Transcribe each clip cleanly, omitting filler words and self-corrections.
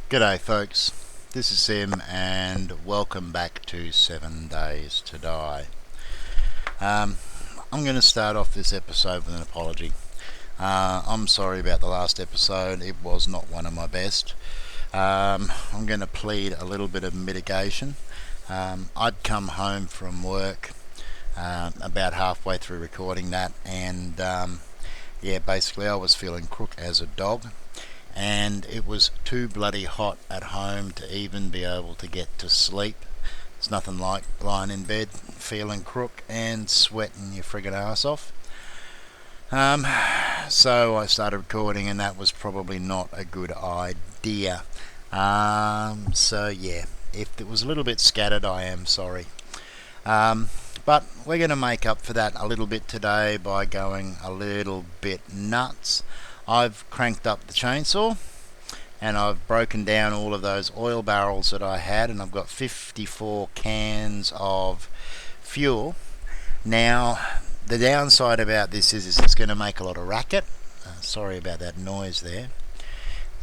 G'day folks, this is Sim and welcome back to 7 Days to Die. I'm going to start off this episode with an apology. I'm sorry about the last episode, it was not one of my best. I'm going to plead a little bit of mitigation. I'd come home from work about halfway through recording that, and basically I was feeling crook as a dog. And it was too bloody hot at home to even be able to get to sleep. It's nothing like lying in bed feeling crook and sweating your friggin' ass off. So I started recording, and that was probably not a good idea. If it was a little bit scattered, I am sorry. But we're going to make up for that a little bit today by going a little bit nuts. I've cranked up the chainsaw and I've broken down all of those oil barrels that I had, and I've got 54 cans of fuel. Now, the downside about this is it's going to make a lot of racket. Sorry about that noise there.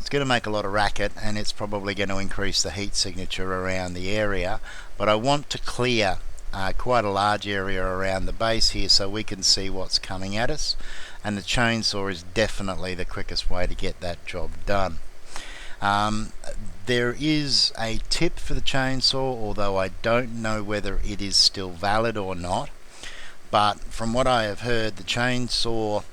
It's going to make a lot of racket, and it's probably going to increase the heat signature around the area, but I want to clear quite a large area around the base here so we can see what's coming at us, and the chainsaw is definitely the quickest way to get that job done. There is a tip for the chainsaw, although I don't know whether it is still valid or not, but from what I have heard, the chainsaw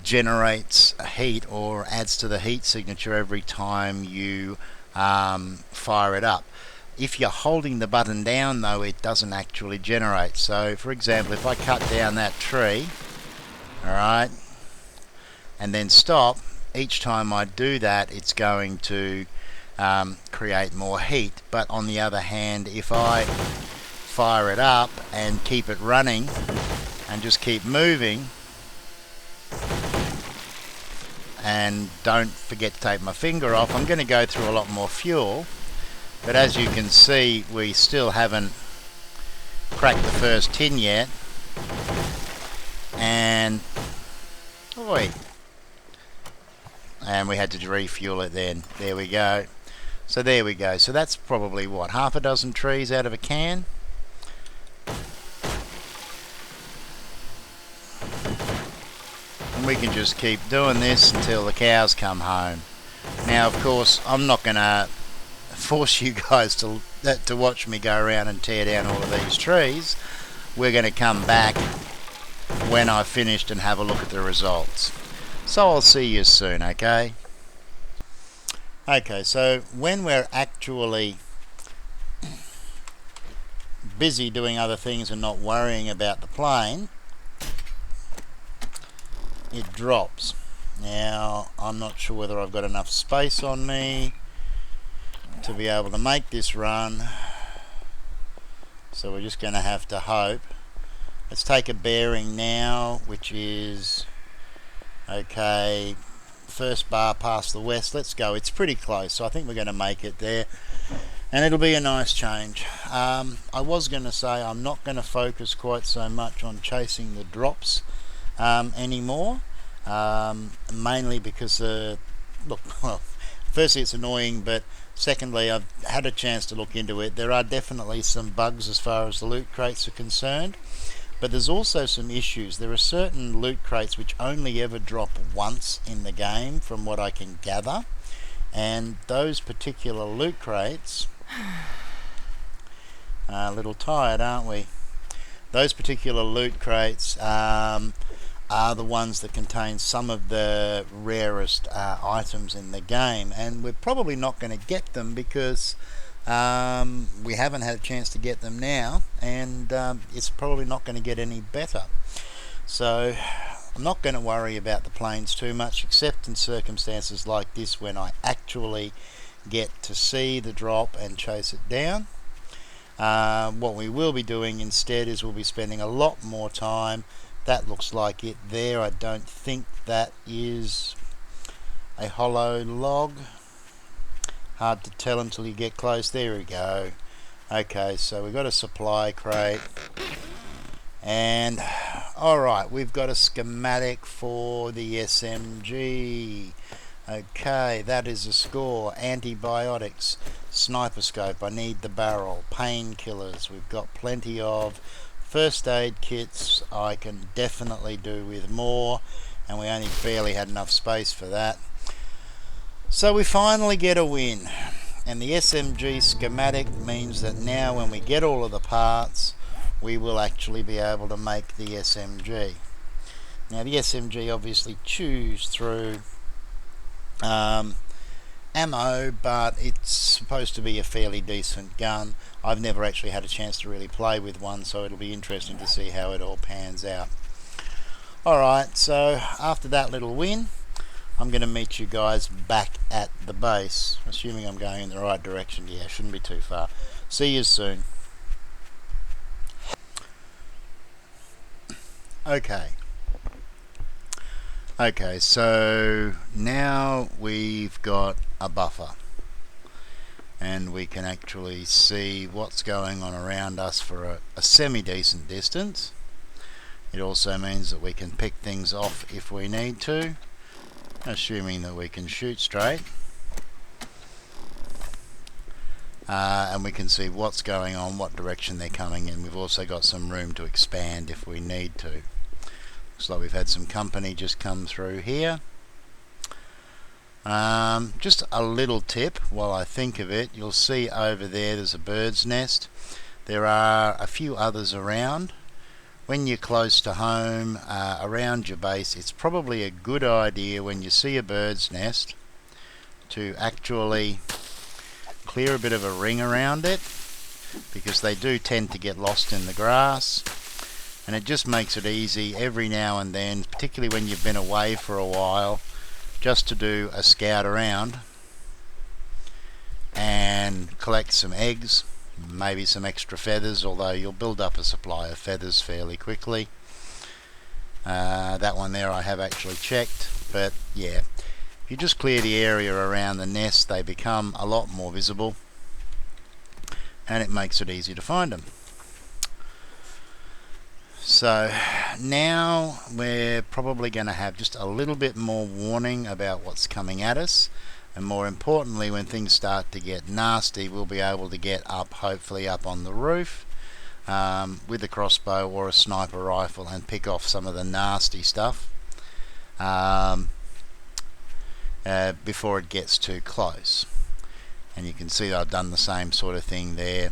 generates heat or adds to the heat signature every time you fire it up. If you're holding the button down though, it doesn't actually generate. So for example, if I cut down that tree, alright, and then stop, each time I do that it's going to create more heat. But on the other hand, if I fire it up and keep it running and just keep moving and don't forget to take my finger off, I'm going to go through a lot more fuel. But as you can see, we still haven't cracked the first tin yet. And we had to refuel it then. There we go. So there we go. So that's probably what, half a dozen trees out of a can? And we can just keep doing this until the cows come home. Now, of course, I'm not going to force you guys to watch me go around and tear down all of these trees. We're going to come back when I've finished and have a look at the results. So I'll see you soon, okay? Okay, so when we're actually busy doing other things and not worrying about the plane, it drops. Now, I'm not sure whether I've got enough space on me to be able to make this run, so we're just going to have to hope. Let's take a bearing now, which is okay, first bar past the west. Let's go. It's pretty close, so I think we're going to make it there, and it'll be a nice change. I was going to say I'm not going to focus quite so much on chasing the drops anymore, mainly because firstly it's annoying, but secondly, I've had a chance to look into it. There are definitely some bugs as far as the loot crates are concerned, but there's also some issues. There are certain loot crates which only ever drop once in the game, from what I can gather, and those particular loot crates are a little tired, aren't we? Those particular loot crates are the ones that contain some of the rarest items in the game, and we're probably not going to get them because we haven't had a chance to get them now, and it's probably not going to get any better. So I'm not going to worry about the planes too much, except in circumstances like this when I actually get to see the drop and chase it down. What we will be doing instead is we'll be spending a lot more time. That looks like it there. I don't think that is a hollow log. Hard to tell until you get close. There we go. Okay, so we've got a supply crate, and alright, we've got a schematic for the SMG. Okay, that is a score. Antibiotics, sniper scope, I need the barrel, painkillers, we've got plenty of. First aid kits, I can definitely do with more, and we only barely had enough space for that. So we finally get a win, and the SMG schematic means that now when we get all of the parts, we will actually be able to make the SMG. Now the SMG obviously chews through ammo, but it's supposed to be a fairly decent gun. I've never actually had a chance to really play with one, so it'll be interesting to see how it all pans out. Alright, so after that little win, I'm going to meet you guys back at the base, assuming I'm going in the right direction. Yeah, shouldn't be too far. See you soon. Okay, so now we've got a buffer, and we can actually see what's going on around us for a semi-decent distance. It also means that we can pick things off if we need to, assuming that we can shoot straight. And we can see what's going on, what direction they're coming in. We've also got some room to expand if we need to. Looks like we've had some company just come through here. Just a little tip while I think of it. You'll see over there's a bird's nest. There are a few others around. When you're close to home, around your base, it's probably a good idea when you see a bird's nest to actually clear a bit of a ring around it, because they do tend to get lost in the grass. And it just makes it easy every now and then, particularly when you've been away for a while, just to do a scout around and collect some eggs, maybe some extra feathers, although you'll build up a supply of feathers fairly quickly. That one there I have actually checked, but yeah, if you just clear the area around the nest, they become a lot more visible, and it makes it easy to find them. So now we're probably going to have just a little bit more warning about what's coming at us, and more importantly, when things start to get nasty, we'll be able to get up, hopefully up on the roof with a crossbow or a sniper rifle and pick off some of the nasty stuff before it gets too close. And you can see I've done the same sort of thing there.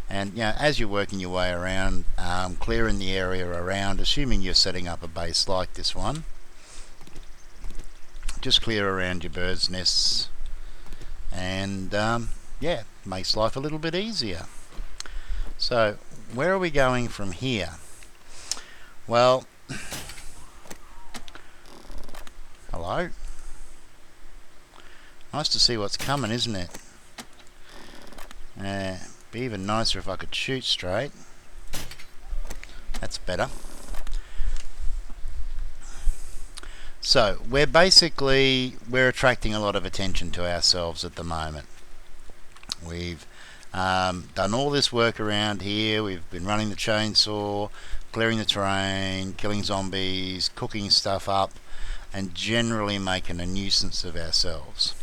And as you're working your way around, clearing the area around, assuming you're setting up a base like this one, just clear around your bird's nests, and yeah, makes life a little bit easier. So where are we going from here? Well, hello. Nice to see what's coming, isn't it? Be even nicer if I could shoot straight. That's better. So we're attracting a lot of attention to ourselves at the moment. We've done all this work around here. We've been running the chainsaw, clearing the terrain, killing zombies, cooking stuff up, and generally making a nuisance of ourselves.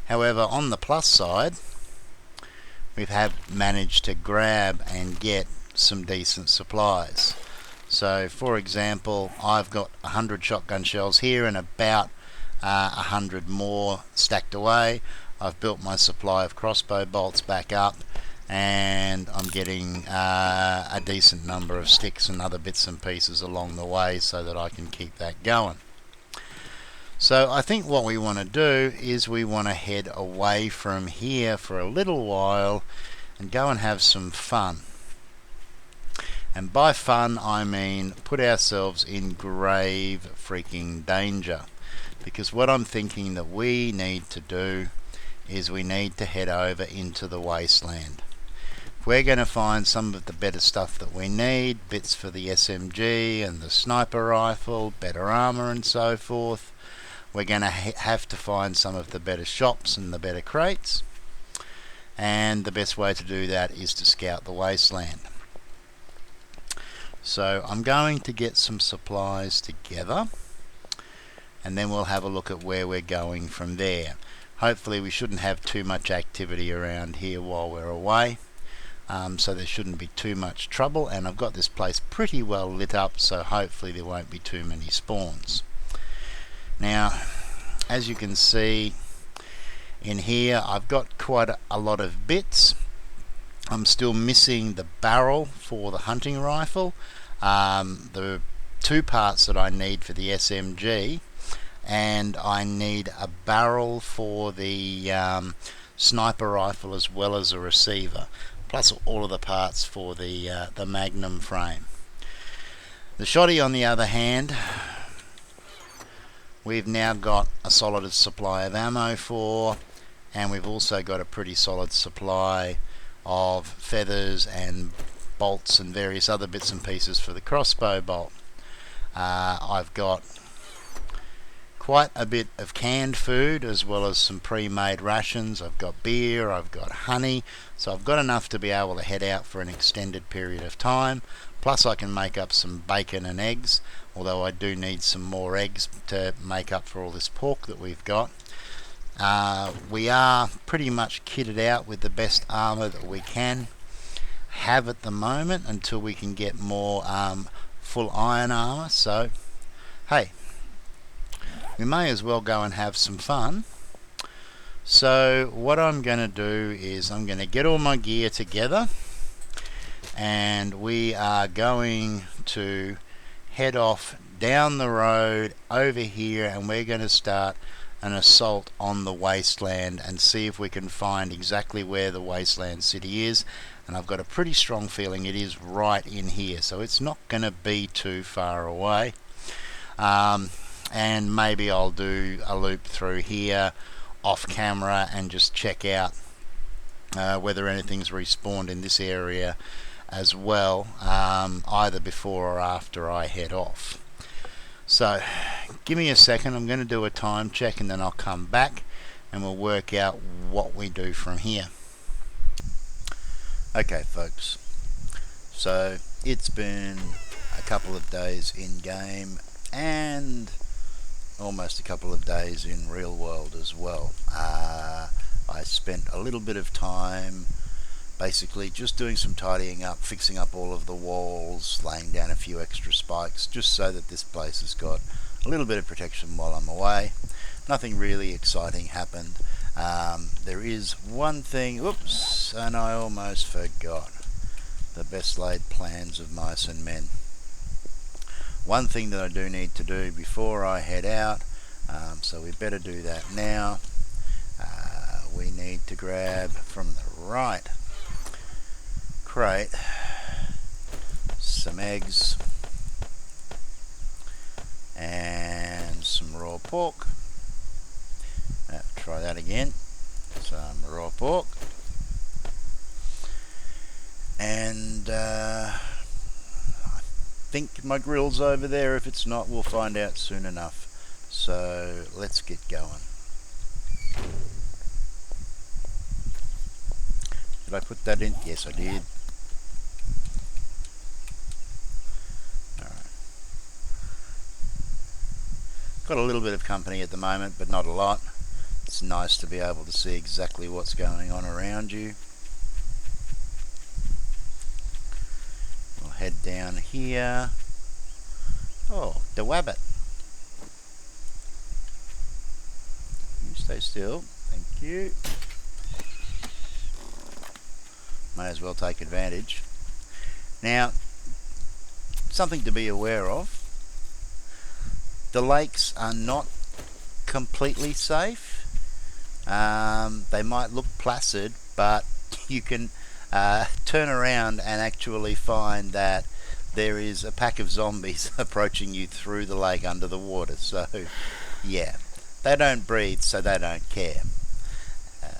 However, on the plus side, we have managed to grab and get some decent supplies. So for example, I've got 100 shotgun shells here and about 100 more stacked away. I've built my supply of crossbow bolts back up, and I'm getting a decent number of sticks and other bits and pieces along the way so that I can keep that going. So I think what we want to do is we want to head away from here for a little while and go and have some fun. And by fun I mean put ourselves in grave freaking danger, because what I'm thinking that we need to do is we need to head over into the wasteland. If we're going to find some of the better stuff that we need, bits for the SMG and the sniper rifle, better armor and so forth, we're going to have to find some of the better shops and the better crates, and the best way to do that is to scout the wasteland. So I'm going to get some supplies together, and then we'll have a look at where we're going from there. Hopefully we shouldn't have too much activity around here while we're away, so there shouldn't be too much trouble, and I've got this place pretty well lit up, so hopefully there won't be too many spawns. Now, as you can see in here, I've got quite a lot of bits. I'm still missing the barrel for the hunting rifle, the 2 parts that I need for the SMG, and I need a barrel for the sniper rifle as well as a receiver, plus all of the parts for the Magnum frame. The shotty, on the other hand, we've now got a solid supply of ammo for, and we've also got a pretty solid supply of feathers and bolts and various other bits and pieces for the crossbow bolt. I've got quite a bit of canned food as well as some pre-made rations. I've got beer, I've got honey, so I've got enough to be able to head out for an extended period of time. Plus I can make up some bacon and eggs, although I do need some more eggs to make up for all this pork that we've got. We are pretty much kitted out with the best armour that we can have at the moment until we can get more full iron armour, so hey, we may as well go and have some fun. So what I'm going to do is I'm going to get all my gear together, and we are going to head off down the road over here, and we're going to start an assault on the wasteland and see if we can find exactly where the wasteland city is. And I've got a pretty strong feeling it is right in here, so it's not going to be too far away. And maybe I'll do a loop through here off camera and just check out whether anything's respawned in this area as well, either before or after I head off. So give me a second, I'm going to do a time check and then I'll come back and we'll work out what we do from here. Okay folks, so it's been a couple of days in game and almost a couple of days in real world as well. I spent a little bit of time basically just doing some tidying up, fixing up all of the walls, laying down a few extra spikes just so that this place has got a little bit of protection while I'm away. Nothing really exciting happened. There is one thing, oops, and I almost forgot. The best laid plans of mice and men. One thing that I do need to do before I head out, so we better do that now. We need to grab from the right crate some eggs and some raw pork. Try that again. Some raw pork and I think my grill's over there. If it's not, we'll find out soon enough. So let's get going. Did I put that in? Yes, I did. Alright. Got a little bit of company at the moment, but not a lot. It's nice to be able to see exactly what's going on around you. We'll head down here. Oh, the wabbit. You stay still. Thank you. May as well take advantage. Now, something to be aware of. The lakes are not completely safe. They might look placid, but you can turn around and actually find that there is a pack of zombies approaching you through the lake under the water. So yeah, they don't breathe, so they don't care.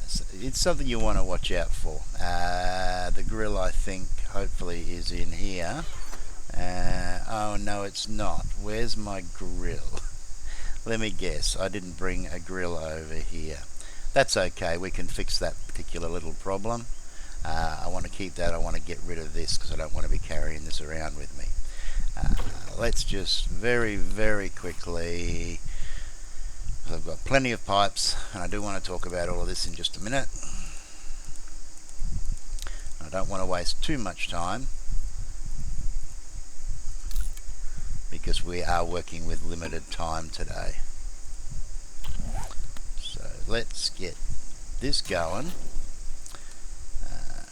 So it's something you want to watch out for. The grill, I think, hopefully is in here. Oh no, it's not. Where's my grill? Let me guess, I didn't bring a grill over here. That's okay, we can fix that particular little problem. I want to keep that. I want to get rid of this because I don't want to be carrying this around with me. Let's just very, very quickly I've got plenty of pipes, and I do want to talk about all of this in just a minute. I don't want to waste too much time because we are working with limited time today. So let's get this going.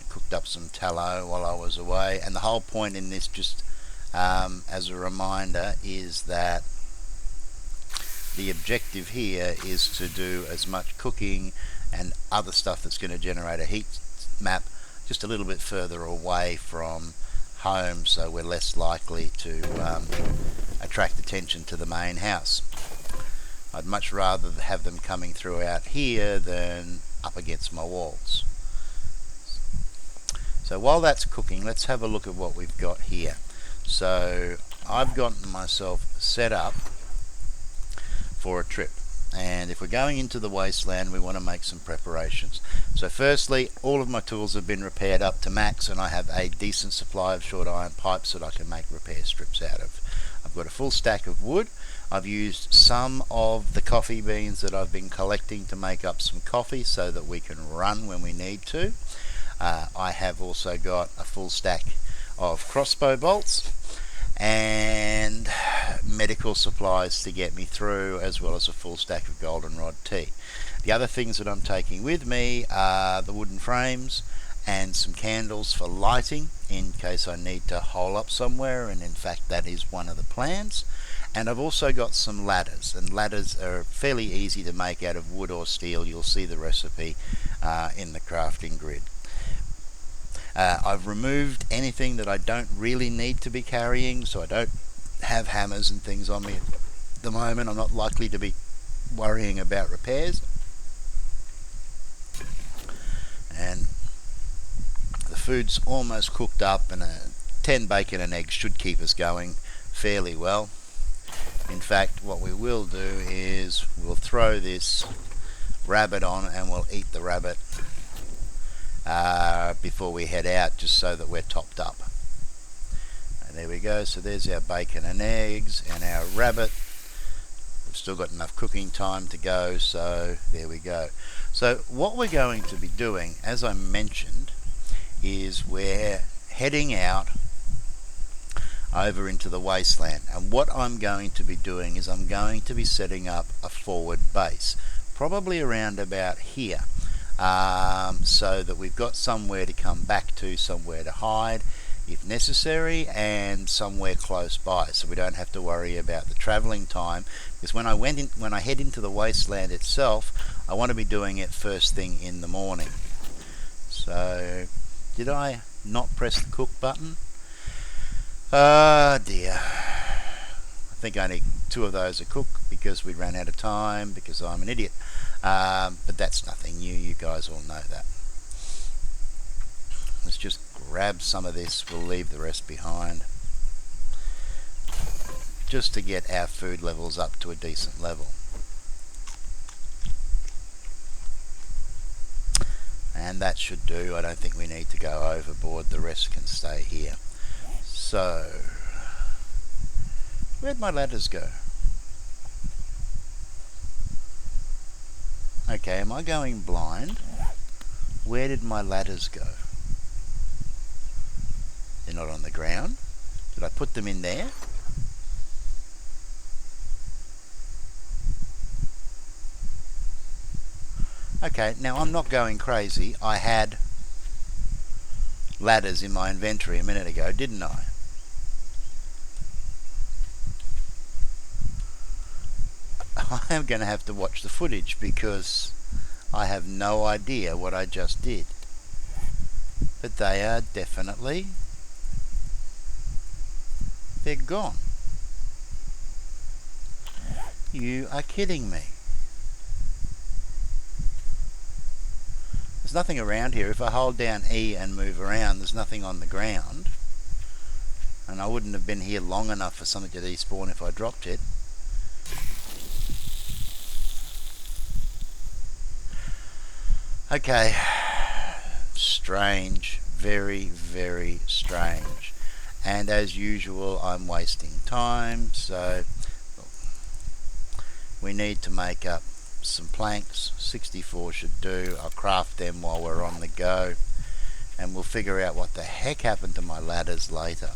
Cooked up some tallow while I was away, and the whole point in this, just as a reminder, is that the objective here is to do as much cooking and other stuff that's going to generate a heat map just a little bit further away from home, so we're less likely to attract attention to the main house. I'd much rather have them coming through out here than up against my walls. So while that's cooking, let's have a look at what we've got here. So I've gotten myself set up for a trip, and if we're going into the wasteland, we want to make some preparations. So firstly, all of my tools have been repaired up to max, and I have a decent supply of short iron pipes that I can make repair strips out of. I've got a full stack of wood. I've used some of the coffee beans that I've been collecting to make up some coffee so that we can run when we need to. I have also got a full stack of crossbow bolts and medical supplies to get me through, as well as a full stack of goldenrod tea. The other things that I'm taking with me are the wooden frames and some candles for lighting in case I need to hole up somewhere, and in fact that is one of the plans. And I've also got some ladders, and ladders are fairly easy to make out of wood or steel. You'll see the recipe in the crafting grid. I've removed anything that I don't really need to be carrying, so I don't have hammers and things on me at the moment. I'm not likely to be worrying about repairs. And the food's almost cooked up, and 10 bacon and eggs should keep us going fairly well. In fact, what we will do is we'll throw this rabbit on and we'll eat the rabbit before we head out, just so that we're topped up. And there we go. So there's our bacon and eggs and our rabbit. We've still got enough cooking time to go, so there we go. So what we're going to be doing, as I mentioned, is we're heading out over into the wasteland, and what I'm going to be doing is I'm going to be setting up a forward base, probably around about here. So that we've got somewhere to come back to, somewhere to hide if necessary, and somewhere close by, so we don't have to worry about the travelling time. Because when I head into the wasteland itself, I want to be doing it first thing in the morning. So, did I not press the cook button? Oh dear. I think only 2 of those are cooked because we ran out of time, because I'm an idiot. But that's nothing new, you guys all know that. Let's just grab some of this, we'll leave the rest behind, just to get our food levels up to a decent level. And that should do. I don't think we need to go overboard, the rest can stay here. So, where'd my ladders go? Okay, am I going blind? Where did my ladders go? They're not on the ground. Did I put them in there? Okay, now I'm not going crazy. I had ladders in my inventory a minute ago, didn't I? I am going to have to watch the footage because I have no idea what I just did. But they are definitely... they're gone. You are kidding me. There's nothing around here. If I hold down E and move around, there's nothing on the ground. And I wouldn't have been here long enough for something to despawn if I dropped it. Okay, strange, very, very strange. And as usual, I'm wasting time, so we need to make up some planks. 64 should do. I'll craft them while we're on the go, and we'll figure out what the heck happened to my ladders later.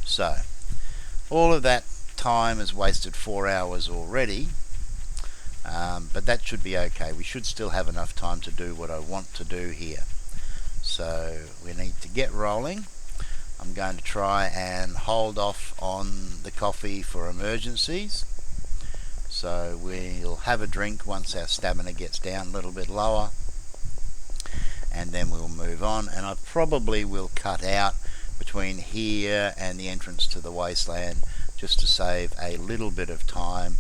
So all of that time has wasted 4 hours already, but that should be okay. We should still have enough time to do what I want to do here. So we need to get rolling. I'm going to try and hold off on the coffee for emergencies. So we'll have a drink once our stamina gets down a little bit lower, and then we'll move on. And I probably will cut out between here and the entrance to the wasteland just to save a little bit of time.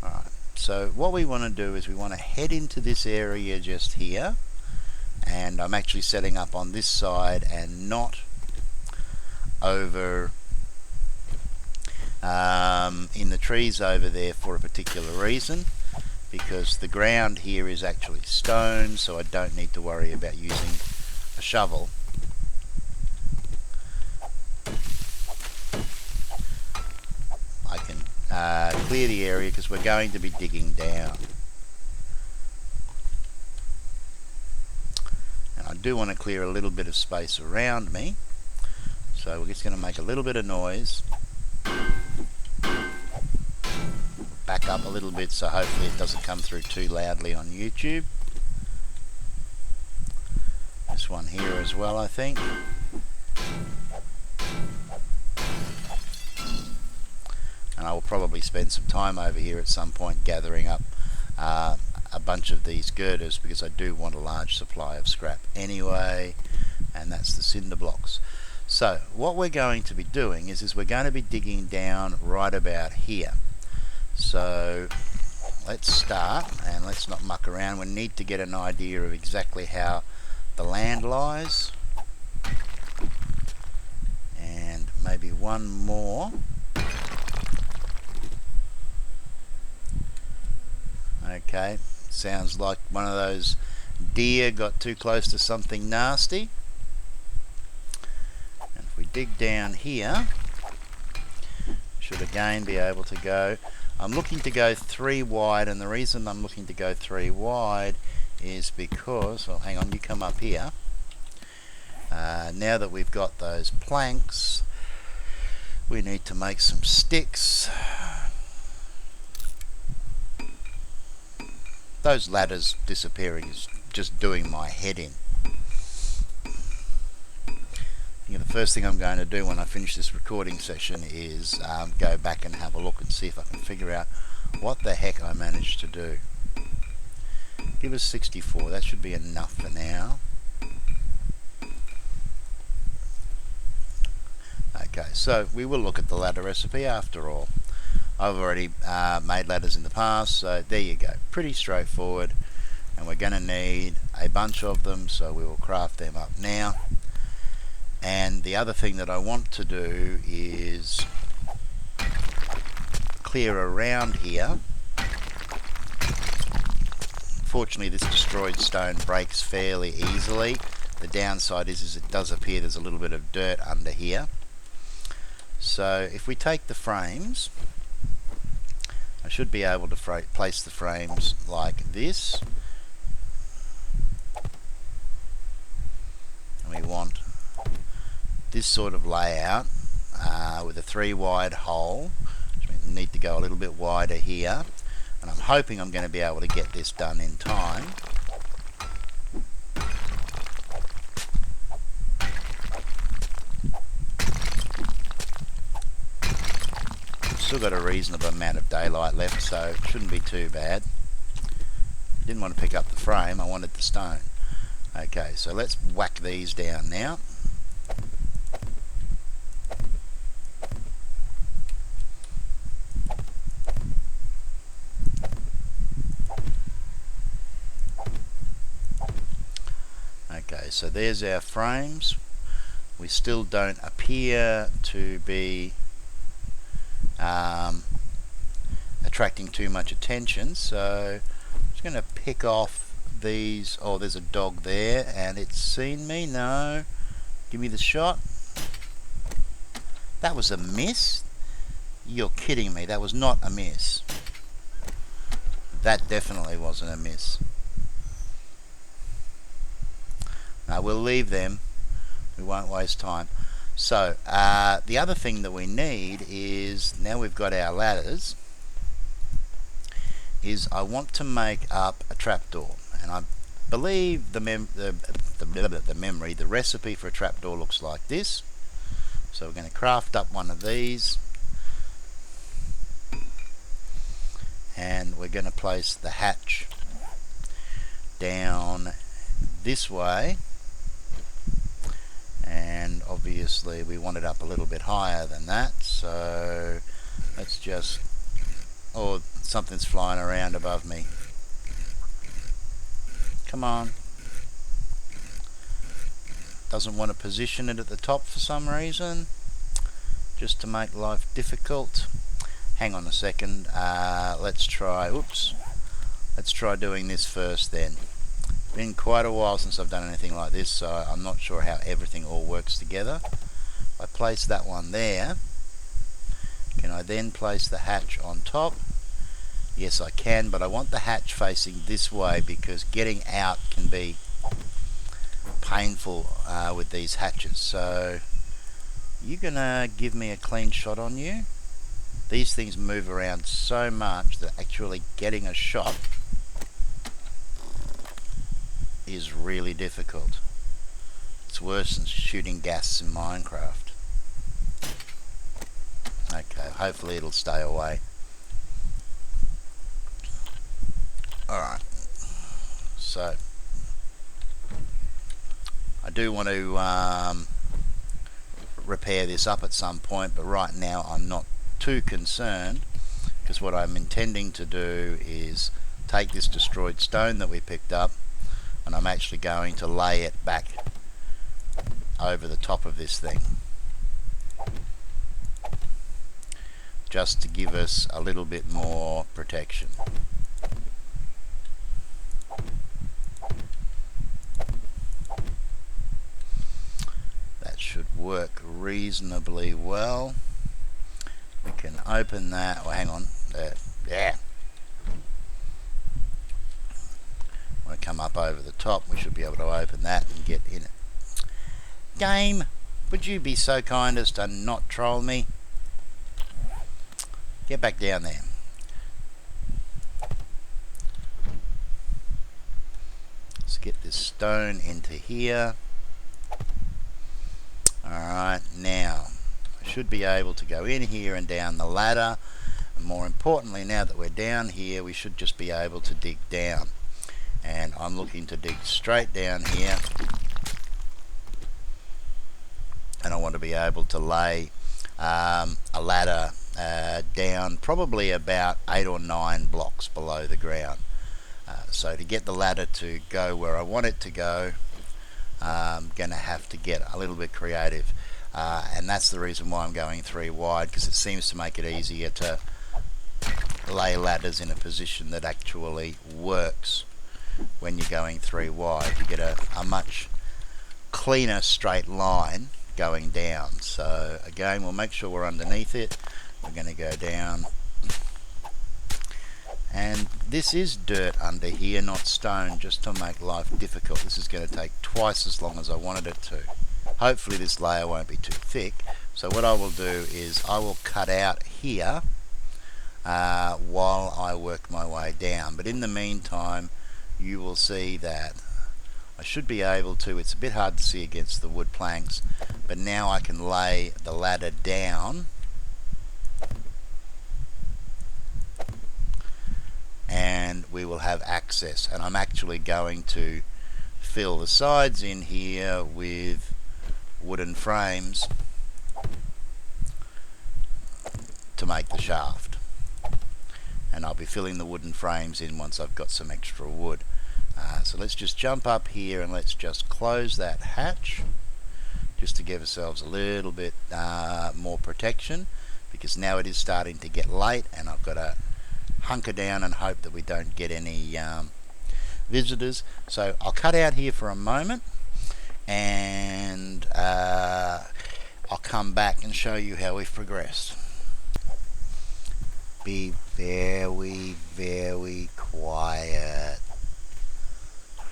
Alright, so what we want to do is we want to head into this area just here, and I'm actually setting up on this side and not over in the trees over there for a particular reason, because the ground here is actually stone, so I don't need to worry about using a shovel. I can clear the area because we're going to be digging down. And I do want to clear a little bit of space around me, so we're just going to make a little bit of noise. Back up a little bit so hopefully it doesn't come through too loudly on YouTube. This one here as well, I think. And I will probably spend some time over here at some point gathering up a bunch of these girders, because I do want a large supply of scrap anyway, and that's the cinder blocks. So what we're going to be doing is we're going to be digging down right about here. So let's start, and let's not muck around. We need to get an idea of exactly how the land lies, and maybe one more. Okay, sounds like one of those deer got too close to something nasty. And if we dig down here, should again be able to go. I'm looking to go 3 wide, and the reason I'm looking to go 3 wide is because, well, hang on, you come up here. Now that we've got those planks, we need to make some sticks. Those ladders disappearing is just doing my head in. The first thing I'm going to do when I finish this recording session is go back and have a look and see if I can figure out what the heck I managed to do. Give us 64, that should be enough for now. Okay, so we will look at the ladder recipe after all. I've already made ladders in the past, so there you go. Pretty straightforward, and we're going to need a bunch of them, so we will craft them up now. And the other thing that I want to do is clear around here. Fortunately, this destroyed stone breaks fairly easily. The downside is it does appear there's a little bit of dirt under here. So if we take the frames, I should be able to place the frames like this. And we want this sort of layout with a 3 wide hole, which means we need to go a little bit wider here, and I'm hoping I'm going to be able to get this done in time. Still got a reasonable amount of daylight left, so it shouldn't be too bad. Didn't want to pick up the frame, I wanted the stone. Okay, so let's whack these down now. Okay, so there's our frames. We still don't appear to be attracting too much attention, so I'm just going to pick off these. Oh, there's a dog there, and it's seen me. No, give me the shot. That was a miss. You're kidding me. That was not a miss. That definitely wasn't a miss. Now we'll leave them. We won't waste time. So the other thing that we need is, now we've got our ladders, is I want to make up a trapdoor. And I believe the recipe for a trapdoor looks like this. So we're going to craft up one of these. And we're going to place the hatch down this way, and obviously we want it up a little bit higher than that, so let's just, oh, something's flying around above me. Come on. Doesn't want to position it at the top for some reason, just to make life difficult. Hang on a second, let's try doing this first then. Been quite a while since I've done anything like this, so I'm not sure how everything all works together. I place that one there. Can I then place the hatch on top? Yes, I can, but I want the hatch facing this way because getting out can be painful with these hatches. So you're gonna give me a clean shot on you. These things move around so much that actually getting a shot is really difficult. It's worse than shooting gas in Minecraft. Okay, hopefully it'll stay away. Alright, so I do want to repair this up at some point, but right now I'm not too concerned, because what I'm intending to do is take this destroyed stone that we picked up, and I'm actually going to lay it back over the top of this thing, just to give us a little bit more protection. That should work reasonably well. We can open that. Oh, hang on. There. Yeah. Want to come up over the top. We should be able to open that and get in it. Game, would you be so kind as to not troll me? Get back down there. Let's get this stone into here. Alright, now should be able to go in here and down the ladder, and more importantly, now that we're down here, we should just be able to dig down, and I'm looking to dig straight down here, and I want to be able to lay a ladder down probably about 8 or 9 blocks below the ground. So to get the ladder to go where I want it to go, I'm going to have to get a little bit creative. And that's the reason why I'm going 3 wide, because it seems to make it easier to lay ladders in a position that actually works when you're going 3 wide. You get a much cleaner straight line going down. So again, we'll make sure we're underneath it. We're going to go down, and this is dirt under here, not stone, just to make life difficult. This is going to take twice as long as I wanted it to. Hopefully this layer won't be too thick. So what I will do is I will cut out here while I work my way down. But in the meantime, you will see that I should be able to, it's a bit hard to see against the wood planks, but now I can lay the ladder down and we will have access. And I'm actually going to fill the sides in here with wooden frames to make the shaft, and I'll be filling the wooden frames in once I've got some extra wood. So let's just jump up here and let's just close that hatch, just to give ourselves a little bit more protection, because now it is starting to get late and I've got to hunker down and hope that we don't get any visitors. So I'll cut out here for a moment, and I'll come back and show you how we've progressed. be very, very quiet.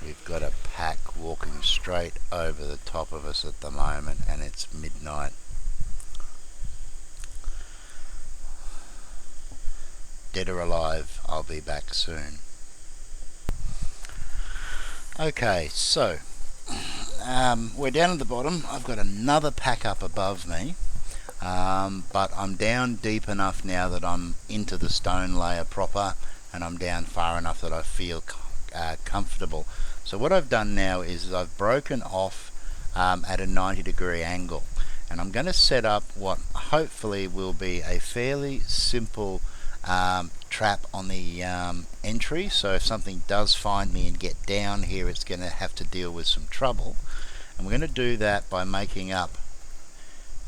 We've got a pack walking straight over the top of us at the moment, and it's midnight. Dead or alive, I'll be back soon. Okay, so we're down at the bottom. I've got another pack up above me, but I'm down deep enough now that I'm into the stone layer proper, and I'm down far enough that I feel comfortable. So what I've done now is I've broken off at a 90-degree angle, and I'm going to set up what hopefully will be a fairly simple trap on the entry. So if something does find me and get down here, it's going to have to deal with some trouble, and we're going to do that by making up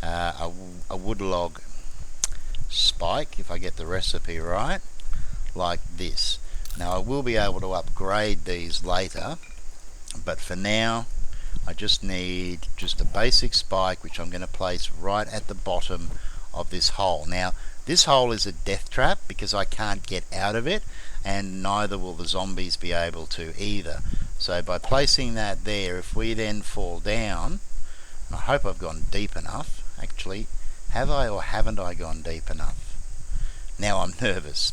a wood log spike, if I get the recipe right, like this. Now I will be able to upgrade these later, but for now I just need just a basic spike, which I'm going to place right at the bottom of this hole. Now this hole is a death trap because I can't get out of it, and neither will the zombies be able to either. So by placing that there, if we then fall down, and I hope I've gone deep enough. Actually, have I or haven't I gone deep enough? Now I'm nervous.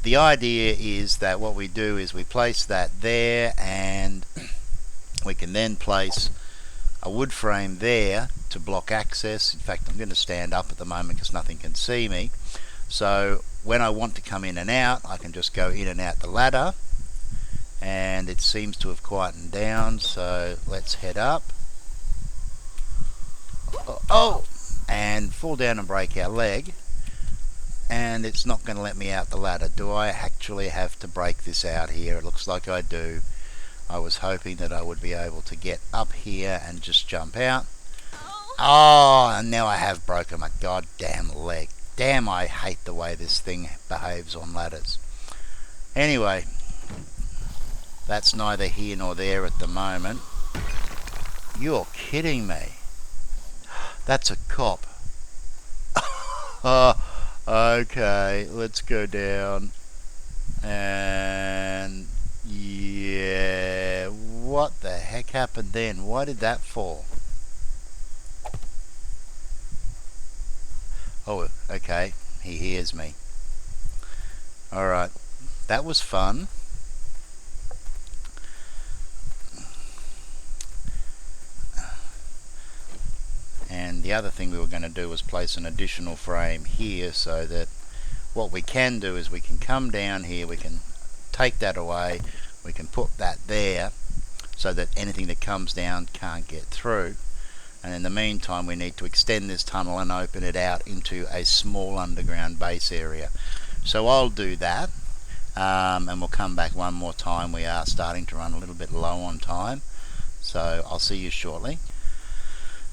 The idea is that what we do is we place that there, and we can then place a wood frame there to block access. In fact, I'm going to stand up at the moment because nothing can see me. So when I want to come in and out, I can just go in and out the ladder, and it seems to have quietened down. So let's head up. Oh, and fall down and break our leg, and it's not going to let me out the ladder. Do I actually have to break this out here? It looks like I do. I was hoping that I would be able to get up here and just jump out. Oh, and now I have broken my goddamn leg. Damn, I hate the way this thing behaves on ladders. Anyway, that's neither here nor there at the moment. You're kidding me. That's a cop. Okay, let's go down. And yeah, what the heck happened then? Why did that fall? Oh, okay, he hears me. Alright, that was fun. And the other thing we were going to do was place an additional frame here, so that what we can do is we can come down here, we can take that away, we can put that there so that anything that comes down can't get through. And in the meantime, we need to extend this tunnel and open it out into a small underground base area. So I'll do that, and we'll come back one more time. We are starting to run a little bit low on time, so I'll see you shortly.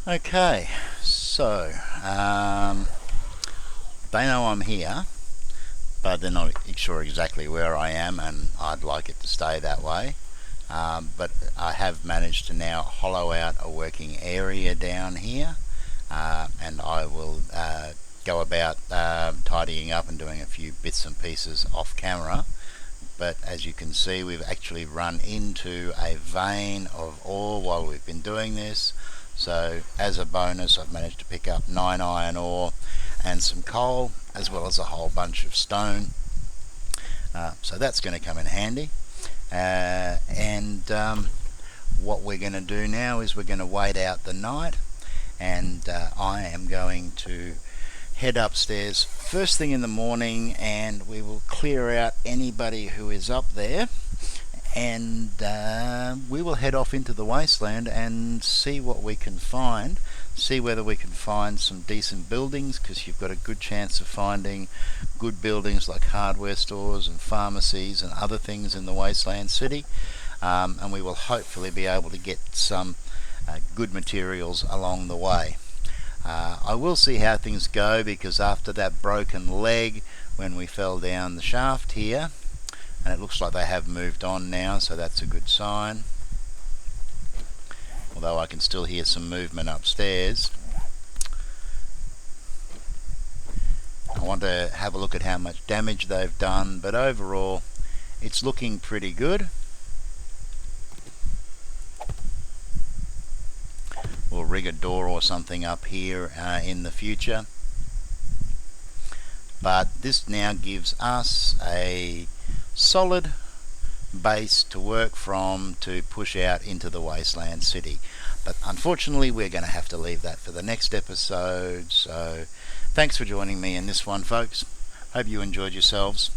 Okay, so they know I'm here, but they're not sure exactly where I am, and I'd like it to stay that way. But I have managed to now hollow out a working area down here, and I will go about tidying up and doing a few bits and pieces off camera. But as you can see, we've actually run into a vein of ore while we've been doing this. So as a bonus, I've managed to pick up 9 iron ore and some coal, as well as a whole bunch of stone. So that's going to come in handy. What we're going to do now is we're going to wait out the night, and I am going to head upstairs first thing in the morning, and we will clear out anybody who is up there, and we will head off into the wasteland and see what we can find, see whether we can find some decent buildings, because you've got a good chance of finding good buildings like hardware stores and pharmacies and other things in the wasteland city, and we will hopefully be able to get some good materials along the way. I will see how things go, because after that broken leg when we fell down the shaft here, and it looks like they have moved on now, so that's a good sign, although I can still hear some movement upstairs. I want to have a look at how much damage they've done, but overall it's looking pretty good. We'll rig a door or something up here in the future. But this now gives us a solid base to work from to push out into the Wasteland City. But unfortunately we're going to have to leave that for the next episode. So thanks for joining me in this one, folks. Hope you enjoyed yourselves.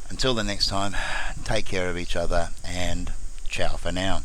Until the next time, take care of each other and ciao for now.